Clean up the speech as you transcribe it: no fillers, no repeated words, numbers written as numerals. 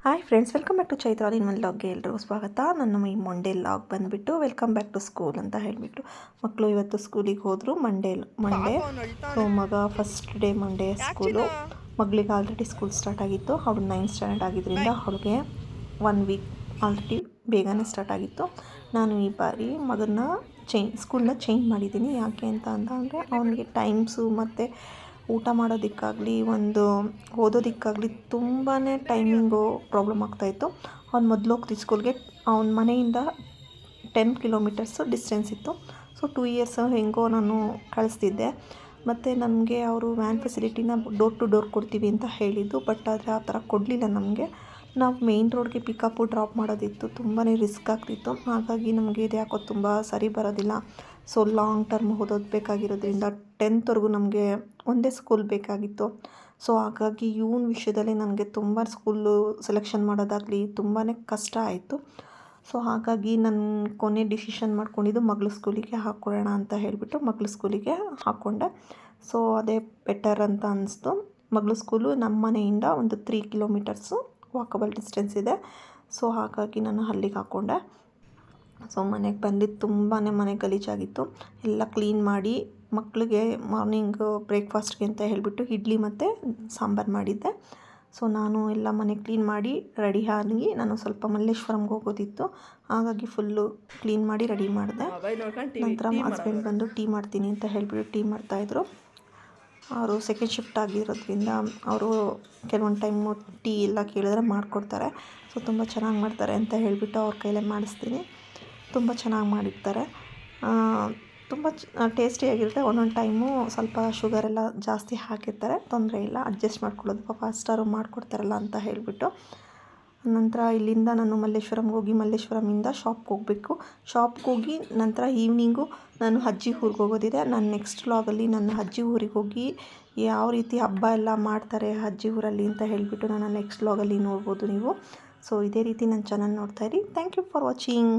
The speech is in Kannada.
Hi friends, welcome back to Chaitra in one ಲಾಗ್ಗೆ ಎಲ್ರಿಗೂ ಸ್ವಾಗತ. ನನ್ನ ಈ ಮಂಡೇ ಲಾಗ್ ಬಂದುಬಿಟ್ಟು ವೆಲ್ಕಮ್ ಬ್ಯಾಕ್ ಟು ಸ್ಕೂಲ್ ಅಂತ ಹೇಳಿಬಿಟ್ಟು ಮಕ್ಕಳು ಇವತ್ತು ಸ್ಕೂಲಿಗೆ ಹೋದರು. ಮಂಡೇ ಸೊ ಮಗ ಫಸ್ಟ್ ಡೇ ಮಂಡೇ ಸ್ಕೂಲು. ಮಗಳಿಗೆ ಆಲ್ರೆಡಿ ಸ್ಕೂಲ್ ಸ್ಟಾರ್ಟ್ ಆಗಿತ್ತು. ಅವಳು 9th ಸ್ಟ್ಯಾಂಡರ್ಡ್ ಆಗಿದ್ದರಿಂದ ಅವಳಿಗೆ 1 ವೀಕ್ ಆಲ್ರೆಡಿ ಬೇಗನೆ ಸ್ಟಾರ್ಟ್ ಆಗಿತ್ತು. ನಾನು ಈ ಬಾರಿ ಮಗನ ಸ್ಕೂಲ್ನ ಚೇಂಜ್ ಮಾಡಿದ್ದೀನಿ. ಯಾಕೆ ಅಂತ ಅಂದರೆ ಅವನಿಗೆ ಟೈಮ್ಸು ಮತ್ತು ಊಟ ಮಾಡೋದಕ್ಕಾಗಲಿ ಒಂದು ಓದೋದಕ್ಕಾಗಲಿ ತುಂಬಾ ಟೈಮಿಂಗು ಪ್ರಾಬ್ಲಮ್ ಆಗ್ತಾಯಿತ್ತು. ಅವ್ನು ಮೊದಲು ಹೋಗ್ತಿದ್ದ ಸ್ಕೂಲ್ಗೆ ಅವನ ಮನೆಯಿಂದ 10 ಕಿಲೋಮೀಟರ್ಸು ಡಿಸ್ಟೆನ್ಸ್ ಇತ್ತು. ಸೊ 2 ಇಯರ್ಸ್ ಹೆಂಗೋ ನಾನು ಕಳಿಸ್ತಿದ್ದೆ. ಮತ್ತು ನಮಗೆ ಅವರು ವ್ಯಾನ್ ಫೆಸಿಲಿಟಿನ ಡೋರ್ ಟು ಡೋರ್ ಕೊಡ್ತೀವಿ ಅಂತ ಹೇಳಿದ್ದು. ಬಟ್ ಆದರೆ ಆ ಥರ ಕೊಡಲಿಲ್ಲ ನಮಗೆ. ನಾವು ಮೇಯ್ನ್ ರೋಡ್ಗೆ ಪಿಕಪ್ಪು ಡ್ರಾಪ್ ಮಾಡೋದಿತ್ತು. ತುಂಬಾ ರಿಸ್ಕ್ ಆಗ್ತಿತ್ತು. ಹಾಗಾಗಿ ನಮಗೆ ಇದು ಯಾಕೋ ತುಂಬ ಸರಿ ಬರೋದಿಲ್ಲ. ಸೊ ಲಾಂಗ್ ಟರ್ಮ್ ಓದೋದು ಬೇಕಾಗಿರೋದ್ರಿಂದ 10th ನಮಗೆ ಒಂದೇ ಸ್ಕೂಲ್ ಬೇಕಾಗಿತ್ತು. ಸೊ ಹಾಗಾಗಿ ಇವನ ವಿಷಯದಲ್ಲಿ ನನಗೆ ತುಂಬ ಸ್ಕೂಲು ಸೆಲೆಕ್ಷನ್ ಮಾಡೋದಾಗಲಿ ತುಂಬಾ ಕಷ್ಟ ಆಯಿತು. ಸೊ ಹಾಗಾಗಿ ನಾನು ಕೊನೆ ಡಿಸಿಷನ್ ಮಾಡ್ಕೊಂಡಿದ್ದು ಮಗಳ ಸ್ಕೂಲಿಗೆ ಹಾಕ್ಕೊಳ್ಳೋಣ ಅಂತ ಹೇಳಿಬಿಟ್ಟು ಮಗಳ ಸ್ಕೂಲಿಗೆ ಹಾಕ್ಕೊಂಡೆ. ಸೊ ಅದೇ ಬೆಟರ್ ಅಂತ ಅನ್ನಿಸ್ತು. ಮಗಳ ಸ್ಕೂಲು ನಮ್ಮ ಮನೆಯಿಂದ ಒಂದು 3 ಕಿಲೋಮೀಟರ್ಸು ವಾಕಬಲ್ ಡಿಸ್ಟೆನ್ಸ್ ಇದೆ. ಸೊ ಹಾಗಾಗಿ ನಾನು ಅಲ್ಲಿಗೆ ಹಾಕ್ಕೊಂಡೆ. ಸೊ ಮನೆಗೆ ಬಂದಿದ್ದು ತುಂಬಾ ಮನೆ ಗಲೀಜಾಗಿತ್ತು. ಎಲ್ಲ ಕ್ಲೀನ್ ಮಾಡಿ ಮಕ್ಕಳಿಗೆ ಮಾರ್ನಿಂಗ್ ಬ್ರೇಕ್ಫಾಸ್ಟ್ಗೆ ಅಂತ ಹೇಳಿಬಿಟ್ಟು ಇಡ್ಲಿ ಮತ್ತು ಸಾಂಬಾರು ಮಾಡಿದ್ದೆ. ಸೊ ನಾನು ಎಲ್ಲ ಮನೆ ಕ್ಲೀನ್ ಮಾಡಿ ರೆಡಿ ಆಗಿ ನಾನು ಸ್ವಲ್ಪ ಮಲ್ಲೇಶ್ವರಂಗೆ ಹೋಗೋದಿತ್ತು. ಹಾಗಾಗಿ ಫುಲ್ಲು ಕ್ಲೀನ್ ಮಾಡಿ ರೆಡಿ ಮಾಡಿದೆ. ನಂತರ ಹಸ್ಬೆಂಡ್ ಬಂದು ಟೀ ಮಾಡ್ತೀನಿ ಅಂತ ಹೇಳಿಬಿಟ್ಟು ಟೀ ಮಾಡ್ತಾಯಿದ್ರು. ಅವರು ಸೆಕೆಂಡ್ ಶಿಫ್ಟ್ ಆಗಿರೋದ್ರಿಂದ ಅವರು ಕೆಲವೊಂದು ಟೈಮು ಟೀ ಎಲ್ಲ ಕೇಳಿದ್ರೆ ಮಾಡಿಕೊಡ್ತಾರೆ. ಸೊ ತುಂಬ ಚೆನ್ನಾಗಿ ಮಾಡ್ತಾರೆ ಅಂತ ಹೇಳಿಬಿಟ್ಟು ಅವ್ರ ಕೈಲೇ ಮಾಡಿಸ್ತೀನಿ. ತುಂಬ ಚೆನ್ನಾಗಿ ಮಾಡಿರ್ತಾರೆ. ತುಂಬ ಟೇಸ್ಟಿಯಾಗಿರುತ್ತೆ. ಒಂದೊಂದು ಟೈಮು ಸ್ವಲ್ಪ ಶುಗರೆಲ್ಲ ಜಾಸ್ತಿ ಹಾಕಿರ್ತಾರೆ. ತೊಂದರೆ ಇಲ್ಲ, ಅಡ್ಜಸ್ಟ್ ಮಾಡ್ಕೊಳ್ಳೋದು. ಪಾಪ ಅಷ್ಟಾರು ಮಾಡಿಕೊಡ್ತಾರಲ್ಲ ಅಂತ ಹೇಳಿಬಿಟ್ಟು ನಂತರ ಇಲ್ಲಿಂದ ನಾನು ಮಲ್ಲೇಶ್ವರಂಗೆ ಹೋಗಿ ಮಲ್ಲೇಶ್ವರಮಿಂದ ಶಾಪ್ಗೆ ಹೋಗಬೇಕು. ಶಾಪ್ಗೆ ಹೋಗಿ ನಂತರ ಈವ್ನಿಂಗು ನಾನು ಅಜ್ಜಿ ಊರಿಗೆ ಹೋಗೋದಿದೆ. ನಾನು ನೆಕ್ಸ್ಟ್ ವ್ಲಾಗಲ್ಲಿ ನನ್ನ ಅಜ್ಜಿ ಊರಿಗೆ ಹೋಗಿ ಯಾವ ರೀತಿ ಹಬ್ಬ ಎಲ್ಲ ಮಾಡ್ತಾರೆ ಅಜ್ಜಿ ಊರಲ್ಲಿ ಅಂತ ಹೇಳಿಬಿಟ್ಟು ನಾನು ನೆಕ್ಸ್ಟ್ ವ್ಲಾಗಲ್ಲಿ ನೋಡ್ಬೋದು ನೀವು. ಸೊ ಇದೇ ರೀತಿ ನನ್ನ ಚಾನಲ್ ನೋಡ್ತಾಯಿರಿ. Thank you for watching.